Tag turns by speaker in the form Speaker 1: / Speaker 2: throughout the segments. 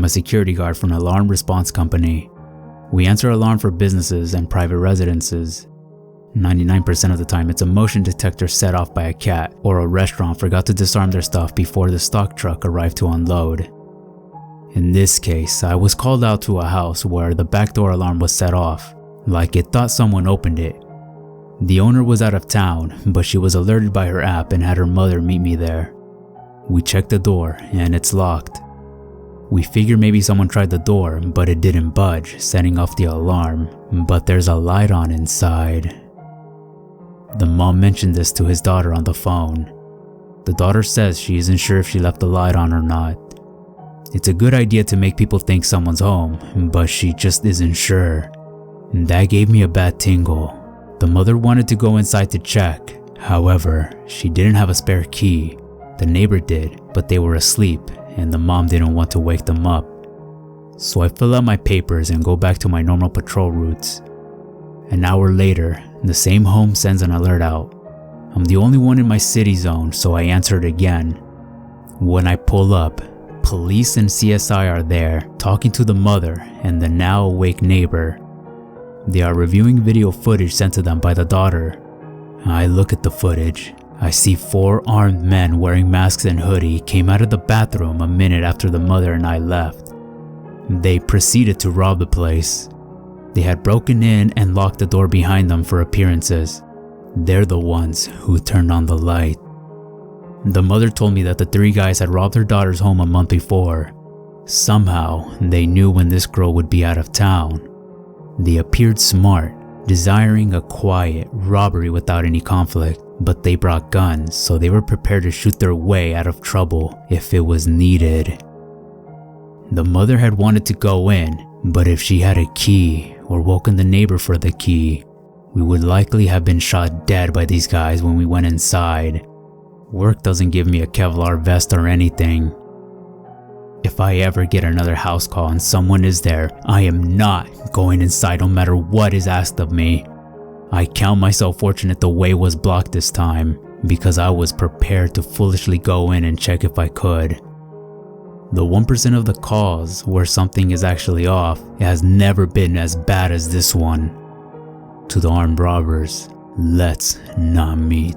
Speaker 1: I'm a security guard for an alarm response company. We answer alarm for businesses and private residences. 99% of the time, it's a motion detector set off by a cat, or a restaurant forgot to disarm their stuff before the stock truck arrived to unload. In this case, I was called out to a house where the back door alarm was set off, like it thought someone opened it. The owner was out of town, but she was alerted by her app and had her mother meet me there. We checked the door, and it's locked. We figured maybe someone tried the door, but it didn't budge, setting off the alarm, but there's a light on inside. The mom mentioned this to his daughter on the phone. The daughter says she isn't sure if she left the light on or not. It's a good idea to make people think someone's home, but she just isn't sure. That gave me a bad tingle. The mother wanted to go inside to check. However, she didn't have a spare key. The neighbor did, but they were asleep, and the mom didn't want to wake them up. So I fill out my papers and go back to my normal patrol routes. An hour later, the same home sends an alert out. I'm the only one in my city zone, so I answer it again. When I pull up, police and CSI are there, talking to the mother and the now awake neighbor. They are reviewing video footage sent to them by the daughter. I look at the footage. I see 4 armed men wearing masks and hoodie came out of the bathroom a minute after the mother and I left. They proceeded to rob the place. They had broken in and locked the door behind them for appearances. They're the ones who turned on the light. The mother told me that the 3 guys had robbed her daughter's home a month before. Somehow, they knew when this girl would be out of town. They appeared smart, desiring a quiet robbery without any conflict, but they brought guns, so they were prepared to shoot their way out of trouble if it was needed. The mother had wanted to go in, but if she had a key or woken the neighbor for the key, we would likely have been shot dead by these guys when we went inside. Work doesn't give me a Kevlar vest or anything. If I ever get another house call and someone is there, I am not going inside no matter what is asked of me. I count myself fortunate the way was blocked this time, because I was prepared to foolishly go in and check if I could. The 1% of the calls where something is actually off, it has never been as bad as this one. To the armed robbers, let's not meet.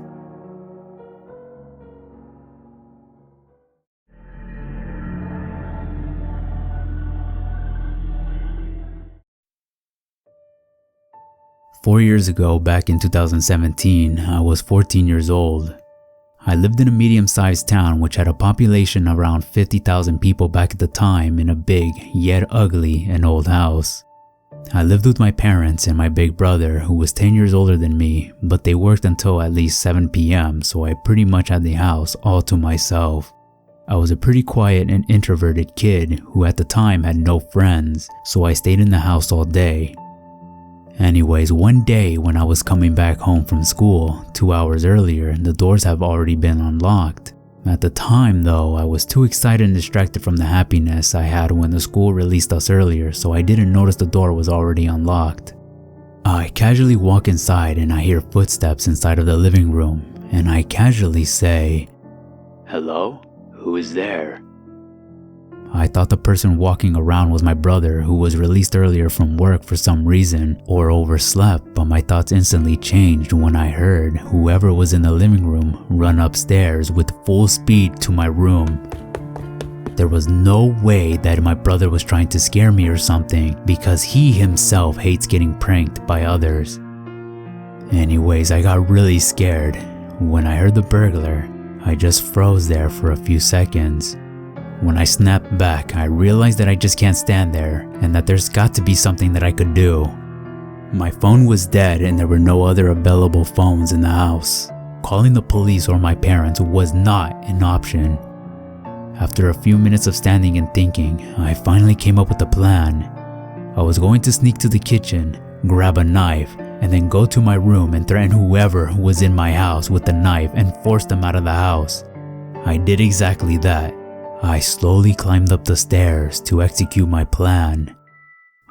Speaker 1: Four years ago, back in 2017, I was 14 years old. I lived in a medium-sized town which had a population around 50,000 people back at the time in a big, yet ugly, and old house. I lived with my parents and my big brother, who was 10 years older than me, but they worked until at least 7 p.m, so I pretty much had the house all to myself. I was a pretty quiet and introverted kid who at the time had no friends, so I stayed in the house all day. Anyways, one day when I was coming back home from school, 2 hours earlier, the doors have already been unlocked. At the time though, I was too excited and distracted from the happiness I had when the school released us earlier, so I didn't notice the door was already unlocked. I casually walk inside and I hear footsteps inside of the living room, and I casually say, "Hello? Who is there?" I thought the person walking around was my brother, who was released earlier from work for some reason or overslept, but my thoughts instantly changed when I heard whoever was in the living room run upstairs with full speed to my room. There was no way that my brother was trying to scare me or something, because he himself hates getting pranked by others. Anyways, I got really scared. When I heard the burglar, I just froze there for a few seconds. When I snapped back, I realized that I just can't stand there and that there's got to be something that I could do. My phone was dead and there were no other available phones in the house. Calling the police or my parents was not an option. After a few minutes of standing and thinking, I finally came up with a plan. I was going to sneak to the kitchen, grab a knife, and then go to my room and threaten whoever was in my house with the knife and force them out of the house. I did exactly that. I slowly climbed up the stairs to execute my plan.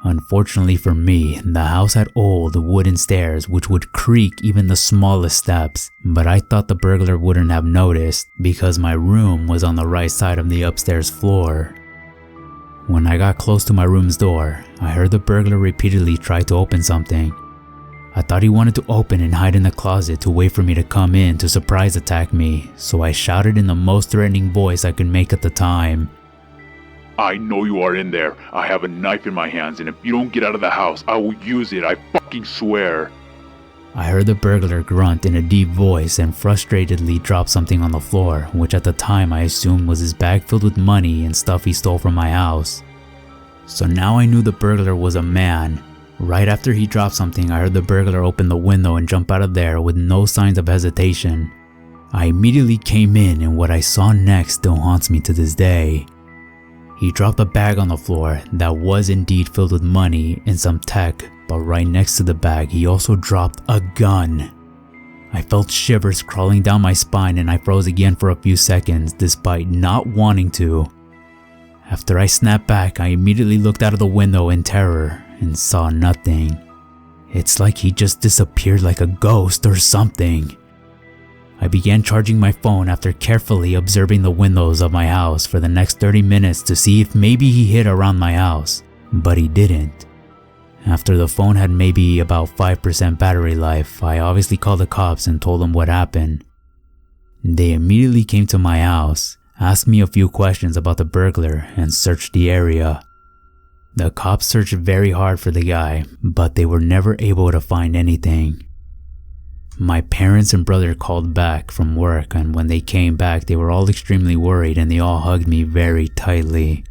Speaker 1: Unfortunately for me, the house had old wooden stairs which would creak even the smallest steps, but I thought the burglar wouldn't have noticed because my room was on the right side of the upstairs floor. When I got close to my room's door, I heard the burglar repeatedly try to open something. I thought he wanted to open and hide in the closet to wait for me to come in to surprise attack me, so I shouted in the most threatening voice I could make at the time.
Speaker 2: I know you are in there. I have a knife in my hands, and if you don't get out of the house, I will use it. I fucking swear.
Speaker 1: I heard the burglar grunt in a deep voice and frustratedly drop something on the floor, which at the time I assumed was his bag filled with money and stuff he stole from my house. So now I knew the burglar was a man. Right after he dropped something, I heard the burglar open the window and jump out of there with no signs of hesitation. I immediately came in, and what I saw next still haunts me to this day. He dropped a bag on the floor that was indeed filled with money and some tech, but right next to the bag he also dropped a gun. I felt shivers crawling down my spine, and I froze again for a few seconds despite not wanting to. After I snapped back, I immediately looked out of the window in terror and saw nothing. It's like he just disappeared like a ghost or something. I began charging my phone after carefully observing the windows of my house for the next 30 minutes to see if maybe he hid around my house, but he didn't. After the phone had maybe about 5% battery life, I obviously called the cops and told them what happened. They immediately came to my house, asked me a few questions about the burglar, and searched the area. The cops searched very hard for the guy, but they were never able to find anything. My parents and brother called back from work, and when they came back they were all extremely worried and they all hugged me very tightly.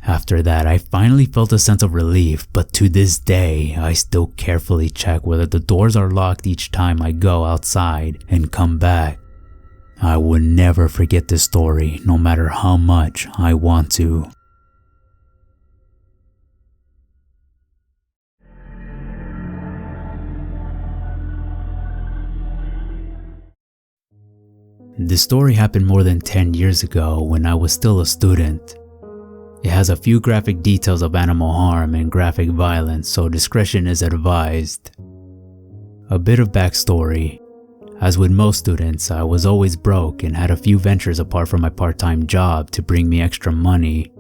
Speaker 1: After that, I finally felt a sense of relief, but to this day, I still carefully check whether the doors are locked each time I go outside and come back. I would never forget this story, no matter how much I want to. This story happened more than 10 years ago when I was still a student. It has a few graphic details of animal harm and graphic violence, so discretion is advised. A bit of backstory. As with most students, I was always broke and had a few ventures apart from my part-time job to bring me extra money.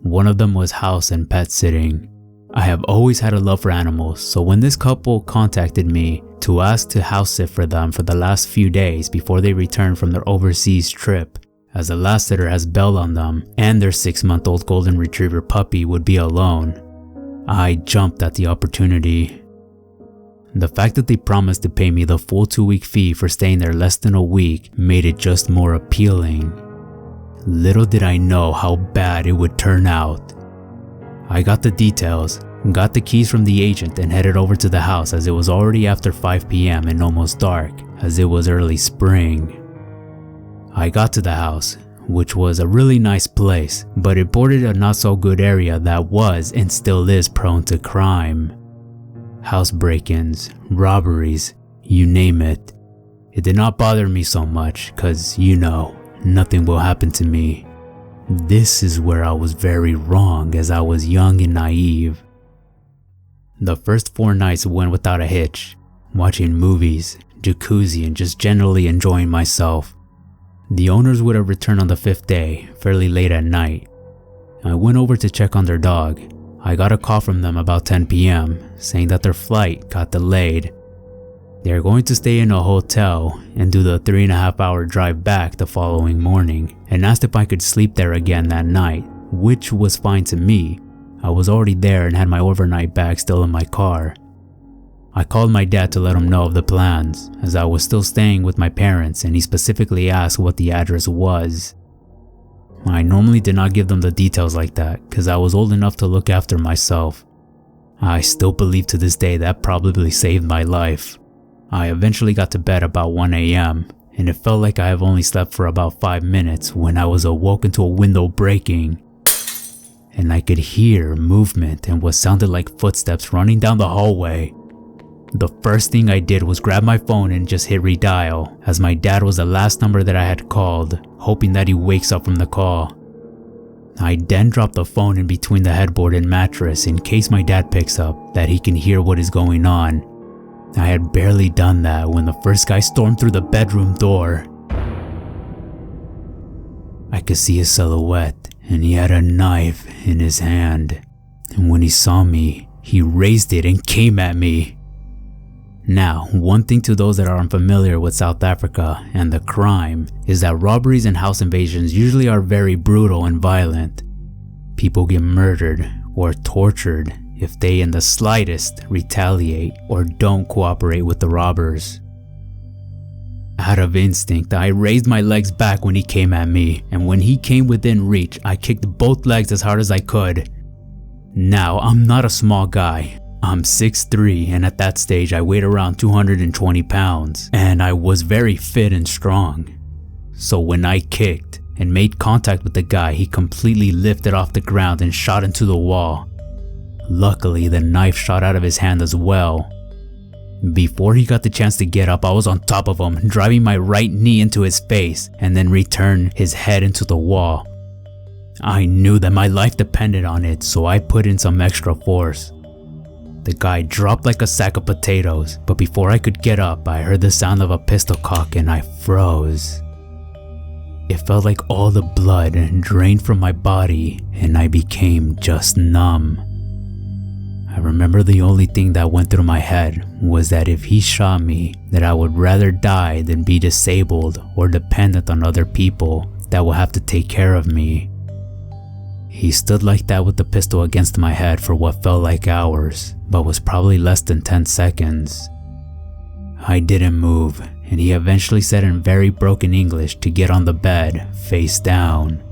Speaker 1: One of them was house and pet sitting. I have always had a love for animals, so when this couple contacted me to ask to house sit for them for the last few days before they return from their overseas trip, as the last sitter has bailed on them and their 6-month-old golden retriever puppy would be alone, I jumped at the opportunity. The fact that they promised to pay me the full 2-week fee for staying there less than a week made it just more appealing. Little did I know how bad it would turn out. I got the details, got the keys from the agent, and headed over to the house as it was already after 5 p.m. and almost dark, as it was early spring. I got to the house, which was a really nice place, but it bordered a not so good area that was and still is prone to crime. House break-ins, robberies, you name it. It did not bother me so much, cause nothing will happen to me. This is where I was very wrong, as I was young and naive. The first 4 nights went without a hitch, watching movies, jacuzzi, and just generally enjoying myself. The owners would have returned on the 5th day, fairly late at night. I went over to check on their dog. I got a call from them about 10 p.m. saying that their flight got delayed. They are going to stay in a hotel and do the 3.5-hour drive back the following morning, and asked if I could sleep there again that night, which was fine to me. I was already there and had my overnight bag still in my car. I called my dad to let him know of the plans, as I was still staying with my parents and he specifically asked what the address was. I normally did not give them the details like that, because I was old enough to look after myself. I still believe to this day that probably saved my life. I eventually got to bed about 1 a.m. and it felt like I have only slept for about 5 minutes when I was awoken to a window breaking. And I could hear movement and what sounded like footsteps running down the hallway. The first thing I did was grab my phone and just hit redial, as my dad was the last number that I had called, hoping that he wakes up from the call. I then dropped the phone in between the headboard and mattress in case my dad picks up, that he can hear what is going on. I had barely done that when the first guy stormed through the bedroom door. I could see his silhouette, and he had a knife in his hand. And when he saw me, he raised it and came at me. Now, one thing to those that are unfamiliar with South Africa and the crime is that robberies and house invasions usually are very brutal and violent. People get murdered or tortured if they in the slightest retaliate or don't cooperate with the robbers. Out of instinct, I raised my legs back when he came at me, and when he came within reach, I kicked both legs as hard as I could. Now, I'm not a small guy. I'm 6'3", and at that stage I weighed around 220 pounds, and I was very fit and strong. So when I kicked and made contact with the guy, he completely lifted off the ground and shot into the wall. Luckily, the knife shot out of his hand as well. Before he got the chance to get up, I was on top of him, driving my right knee into his face and then returned his head into the wall. I knew that my life depended on it, so I put in some extra force. The guy dropped like a sack of potatoes, but before I could get up, I heard the sound of a pistol cock and I froze. It felt like all the blood drained from my body and I became just numb. I remember the only thing that went through my head was that if he shot me, that I would rather die than be disabled or dependent on other people that will have to take care of me. He stood like that with the pistol against my head for what felt like hours, but was probably less than 10 seconds. I didn't move, and he eventually said in very broken English to get on the bed, face down.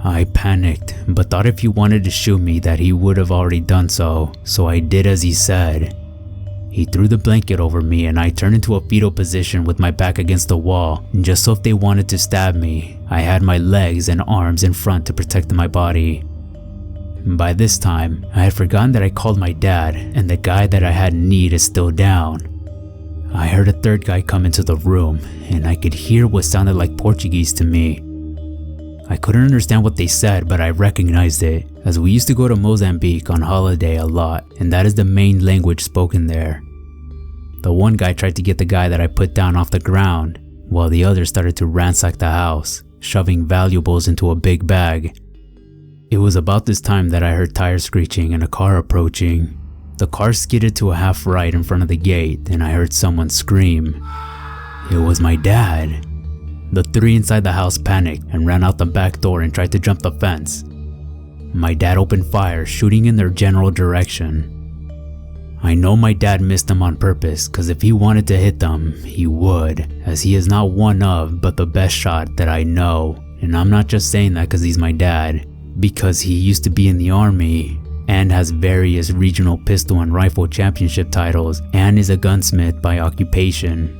Speaker 1: I panicked, but thought if he wanted to shoot me that he would have already done so I did as he said. He threw the blanket over me and I turned into a fetal position with my back against the wall, just so if they wanted to stab me, I had my legs and arms in front to protect my body. By this time, I had forgotten that I called my dad, and the guy that I had need is still down. I heard a third guy come into the room, and I could hear what sounded like Portuguese to me. I couldn't understand what they said, but I recognized it, as we used to go to Mozambique on holiday a lot, and that is the main language spoken there. The one guy tried to get the guy that I put down off the ground, while the other started to ransack the house, shoving valuables into a big bag. It was about this time that I heard tires screeching and a car approaching. The car skidded to a half right in front of the gate and I heard someone scream. It was my dad. The three inside the house panicked and ran out the back door and tried to jump the fence. My dad opened fire, shooting in their general direction. I know my dad missed them on purpose, cause if he wanted to hit them, he would, as he is not one of, but the best shot that I know. And I'm not just saying that cause he's my dad. Because he used to be in the army and has various regional pistol and rifle championship titles and is a gunsmith by occupation.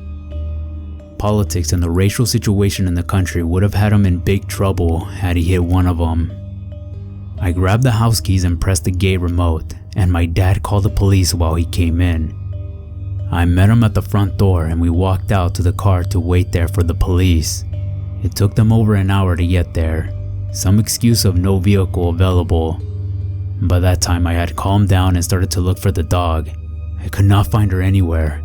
Speaker 1: Politics and the racial situation in the country would have had him in big trouble had he hit one of them. I grabbed the house keys and pressed the gate remote, and my dad called the police while he came in. I met him at the front door and we walked out to the car to wait there for the police. It took them over an hour to get there. Some excuse of no vehicle available. By that time I had calmed down and started to look for the dog. I could not find her anywhere.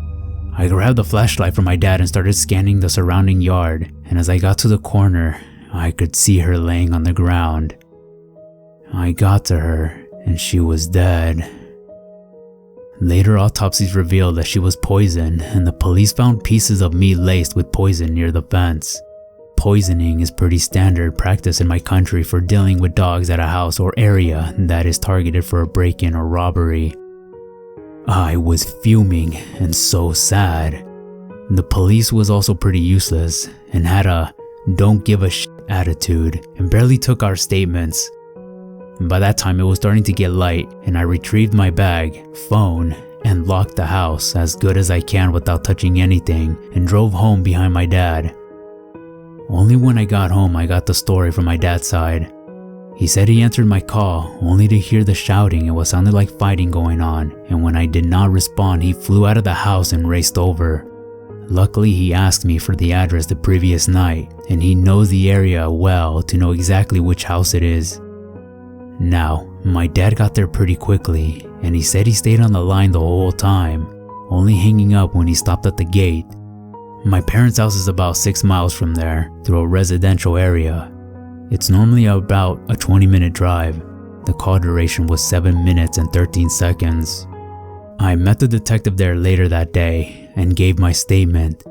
Speaker 1: I grabbed the flashlight from my dad and started scanning the surrounding yard, and as I got to the corner, I could see her laying on the ground. I got to her and she was dead. Later autopsies revealed that she was poisoned, and the police found pieces of meat laced with poison near the fence. Poisoning is pretty standard practice in my country for dealing with dogs at a house or area that is targeted for a break-in or robbery. I was fuming and so sad. The police was also pretty useless and had a don't give a shit attitude and barely took our statements. By that time it was starting to get light and I retrieved my bag, phone, and locked the house as good as I can without touching anything and drove home behind my dad. Only when I got home I got the story from my dad's side. He said he answered my call only to hear the shouting and what sounded like fighting going on, and when I did not respond he flew out of the house and raced over. Luckily he asked me for the address the previous night and he knows the area well to know exactly which house it is. Now, my dad got there pretty quickly and he said he stayed on the line the whole time, only hanging up when he stopped at the gate. My parents' house is about 6 miles from there, through a residential area. It's normally about a 20-minute drive. The call duration was 7 minutes and 13 seconds. I met the detective there later that day and gave my statement.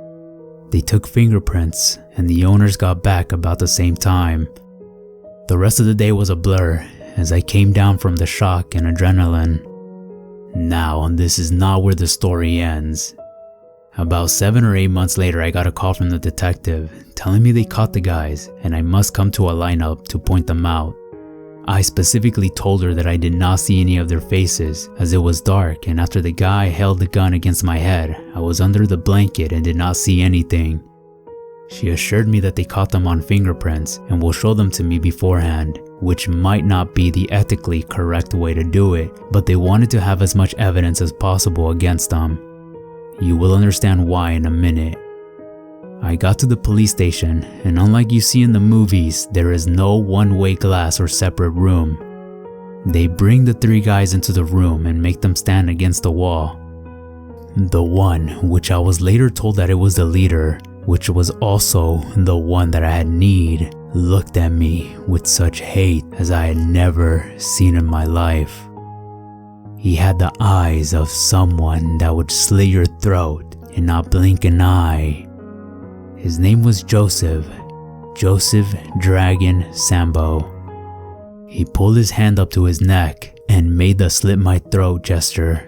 Speaker 1: They took fingerprints and the owners got back about the same time. The rest of the day was a blur as I came down from the shock and adrenaline. Now, this is not where the story ends. About 7 or 8 months later, I got a call from the detective telling me they caught the guys and I must come to a lineup to point them out. I specifically told her that I did not see any of their faces as it was dark, and after the guy held the gun against my head, I was under the blanket and did not see anything. She assured me that they caught them on fingerprints and will show them to me beforehand, which might not be the ethically correct way to do it, but they wanted to have as much evidence as possible against them. You will understand why in a minute. I got to the police station, and unlike you see in the movies, there is no one-way glass or separate room. They bring the 3 guys into the room and make them stand against the wall. The one, which I was later told that it was the leader, which was also the one that I had need, looked at me with such hate as I had never seen in my life. He had the eyes of someone that would slit your throat and not blink an eye. His name was Joseph Dragon Sambo. He pulled his hand up to his neck and made the slit my throat gesture.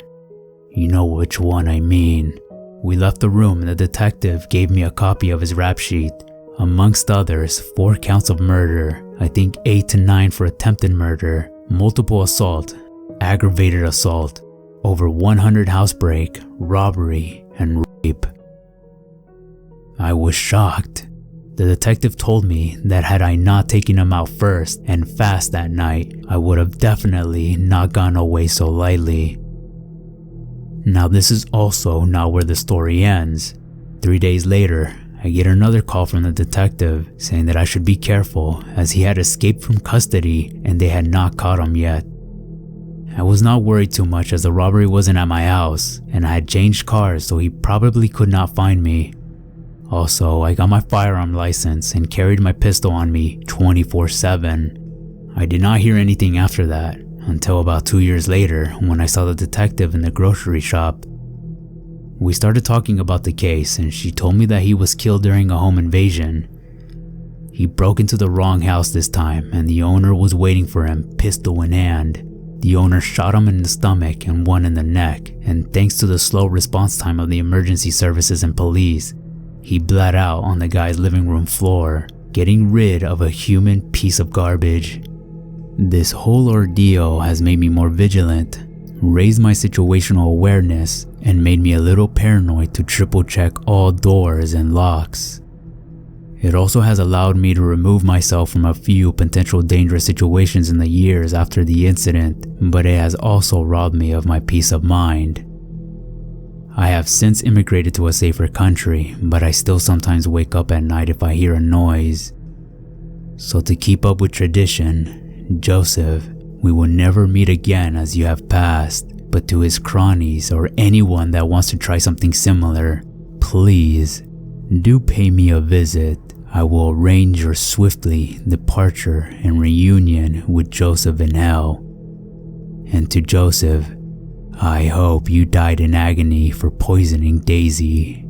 Speaker 1: You know which one I mean. We left the room and the detective gave me a copy of his rap sheet. Amongst others, 4 counts of murder, I think 8 to 9 for attempted murder, multiple assault, aggravated assault, over 100 housebreak, robbery, and rape. I was shocked. The detective told me that had I not taken him out first and fast that night, I would have definitely not gone away so lightly. Now this is also not where the story ends. 3 days later, I get another call from the detective saying that I should be careful as he had escaped from custody and they had not caught him yet. I was not worried too much as the robbery wasn't at my house and I had changed cars, so he probably could not find me. Also, I got my firearm license and carried my pistol on me 24/7. I did not hear anything after that until about 2 years later when I saw the detective in the grocery shop. We started talking about the case and she told me that he was killed during a home invasion. He broke into the wrong house this time and the owner was waiting for him, pistol in hand. The owner shot him in the stomach and one in the neck, and thanks to the slow response time of the emergency services and police, he bled out on the guy's living room floor, getting rid of a human piece of garbage. This whole ordeal has made me more vigilant, raised my situational awareness, and made me a little paranoid to triple check all doors and locks. It also has allowed me to remove myself from a few potential dangerous situations in the years after the incident, but it has also robbed me of my peace of mind. I have since immigrated to a safer country, but I still sometimes wake up at night if I hear a noise. So to keep up with tradition, Joseph, we will never meet again as you have passed, but to his cronies or anyone that wants to try something similar, please do pay me a visit. I will arrange your swiftly departure and reunion with Joseph in hell. And to Joseph, I hope you died in agony for poisoning Daisy.